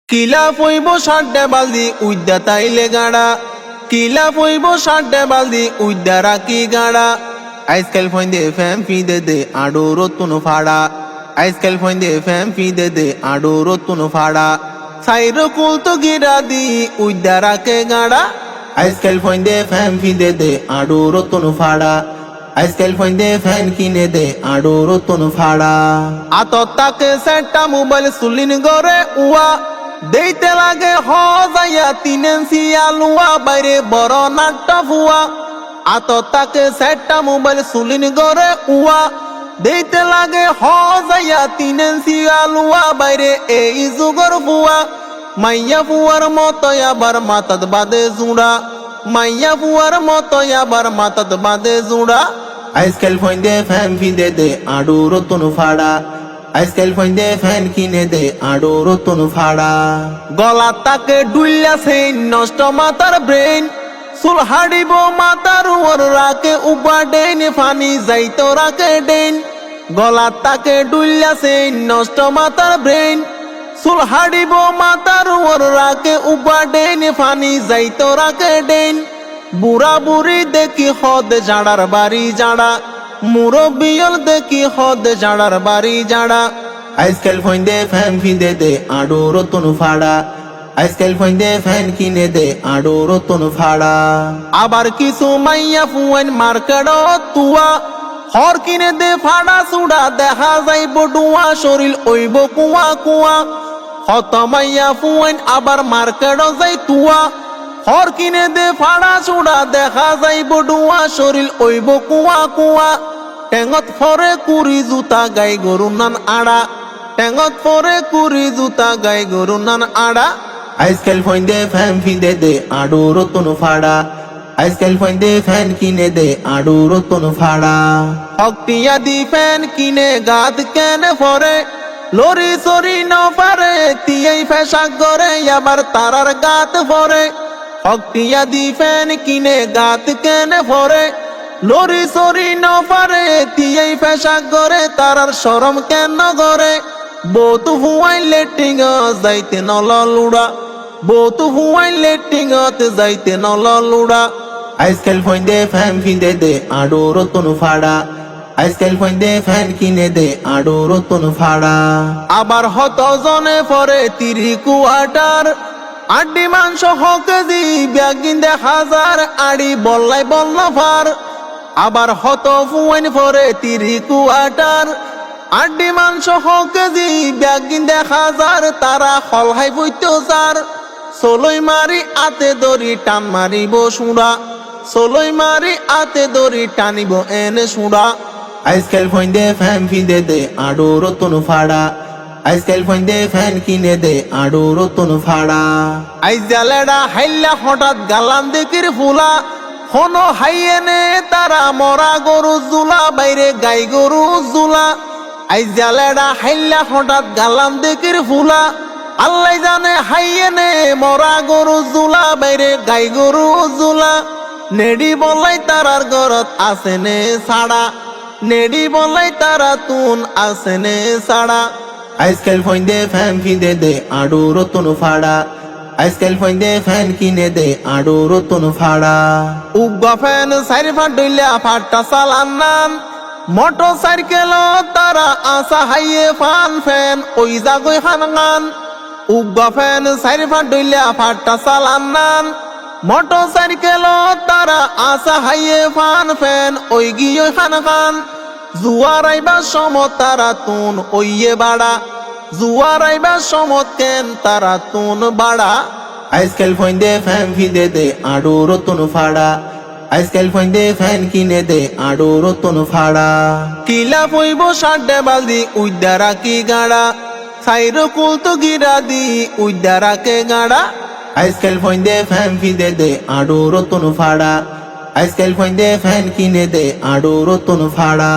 কিলা পইব সাড্ডে বালদি উইদ্যা তাইলে গাড়া, কিলা পইব সাড্ডে বালদি উইদ্যা রাখি গাড়া। আইসকাল ফইন্দে ফ্যাম ফিদে দে আডো রতুন ফাড়া, আইসকাল ফইন্দে ফ্যাম ফিদে দে আডো রতুন ফাড়া। সাইর কুল তো গিরা দি উইদ্যা রাখে গাড়া, আইসকাল ফইন্দে ফ্যাম ফিদে দে আডো রতুন ফাড়া। আইসকাল ফইন্দে ফ্যান কিনে দে আডো রতুন ফাড়া। আততাকে সেটা মোবাইল সুলিন গরে উয়া, দেইতে লাগে হজাইয়া 3 ইঞ্চি আলুয়া, বাইরে বড় নাট্টা ফুয়া। আততাকে সেটা মোবাইল সুলিন গরে উয়া, দেইতে লাগে হজাইয়া 3 ইঞ্চি আলুয়া, বাইরে এই যুগর ফুয়া। মাইয়া ফুয়ার মতো আবার মাথাত বাদে জুড়া, মাইয়া ফুয়ার মতো আবার মাথাত বাদে জুড়া। আইসকাল ফইন্দে ফ্যান ফিদে দে আডো রতুন ফাড়া, আইসকাল ফইন্দে ফ্যান কিনে দে আডো রতুন ফাড়া। গলা তাকে ডুইলাছে নষ্ট মাতার ব্রেন, চুল হাড়িব মাতার ওর রাকে উপা ডেন, ফানি যাইতো রাকে ডেন। গলা তাকে ডুইলাছে নষ্ট মাতার ব্রেন, চুল হাড়িব মাতার ওর রাকে উপা ডেন, ফানি যাইতো রাকে ডেন। বুড়া বুড়ি দেখি হদ জাড়ার বাড়ি জাড়া, মুরব্বিয়ল দেখি হদ জাড়ার বাড়ি জাড়া। আইসকাল ফইন্দে ফ্যান ফিদে দে আডো রতুন ফাড়া, আইসকাল ফইন্দে ফ্যান কিনে দে আডো রতুন ফাড়া। আবার কিছু মাইয়া ফুয়েন মার্কেট তুয়া, হর কিনে দে ফাড়া চুড়া, দেখা যাইব ডুয়া শরীর ওইব কুয়া কুয়া। হত মাইয়া ফুয়েন আবার মার্কেট যাই তুয়া, হর কিনে দে ফাড়া চুড়া, দেখা যাইব ডুয়া শরীর ওইব কুয়া কুয়া। টেঙত ফরে কুড়ি জুতা গাই গরু নান আড়া, টেঙত ফরে কুড়ি জুতা গাই গরু নান আড়া। আইসকাল ফইন্দে ফ্যান ফিদে দে আডো রতুন ফাড়া, আইসকাল ফইন্দে ফ্যান কিনে দে আডো রতুন ফাড়া। হকটিয়া দি ফ্যান কিনে গাদ কেনে ফরে, লরি সরি ন পারে তিয়াই ফেসাক গরে, আবার তারার গাত ফরে। হকটিয়া দি ফ্যান কিনে গাত কেনে ফরে, লরি সরি ন পারে তিয়াই ফেসাক গরে, তারার শরম কেন গরে। বউতু হুয়াই লেটিং যাইতে নল লুড়া, বউতু হুয়াই লেটিং যাইতে নল লুড়া। আইসকাল ফইন্দে ফ্যান ফিদে দে আডো রতুন ফাড়া, আইসকাল ফইন্দে ফ্যান কিনে দে আডো রতুন ফাড়া। আবার হত জনে পরে 30 কোয়ার্টার, আড্ডি মাংস কেজি ব্যাগিন দে 1000, আড়ি বল্লাই বল্লা ফার। আবার হত ফুয়াইন পরে 30 কোয়ার্টার, আড্ডি মাংস কেজি ব্যাগিন দে 1000, তারা হলহাই বইতো যার। চলই মারি আতে দড়ি টান মারিব সুড়া, চলই মারি আতে দড়ি টানিব এনে সুড়া। আইসকাল ফইন্দে ফ্যান ফিদে দে আডো রতুন ফাড়া, আইসকাল ফইন্দে ফ্যান কিনে দে আডো রতুন ফাড়া। আইজালেডা হাইলা হঠাৎ গালাম দেখির ফুলা, হনো হাইয়েনে তারা মরা গরু জুলা, বাইরে গাই গরু জুলা। আইজালেডা হাইলা হঠাৎ গালাম দেখির ফুলা, আল্লাহ জানে হাইয়েনে মরা গরু জুলা, বাইরে গাই গরু জুলা। নেডি বলাই তারার গরত আসেনে সাড়া, নেডি বলাই তারা তুন আসেনে সাড়া। আইসকাল ফইন্দে ফ্যান ফিদে দে আডো রতুন ফাড়া, আইসকাল ফইন্দে ফ্যান কিনে দে আডো রতুন ফাড়া। উগা ফ্যান সাইরে ফাটইলা ফাটা চালান নান, মোটর সাইকেল তারা আসা হাইয়ে ফান ফ্যান ওই জাগই হানগান। উগা ফ্যান সাইরে ফাটইলা ফাটা চালান নান, মোটর সাইকেল তারা আসা হাইয়ে ফান ফ্যান ওই গিয়ে হানগান। জুয়ারাইবা সমত তারা তুন ওইয়ে বাড়া, জুয়ারাইবা সমত কেন তারা তুন বাড়া। আইসকাল ফইন্দে ফ্যান ফিদে দে আডো রতুন ফাড়া, আইসকাল ফইন্দে ফ্যান কিনে দে আডো রতুন ফাড়া। কিলা পইব সাড্ডে বালদি উইদ্যা রাখি গাড়া, সাইর কুল তো গিরা দি উইদ্যা রাখে গাড়া। আইসকাল ফইন্দে ফ্যান ফিদে দে আডো রতুন ফাড়া, আইসকাল ফইন্দে ফ্যান কিনে দে আডো রতুন ফাড়া।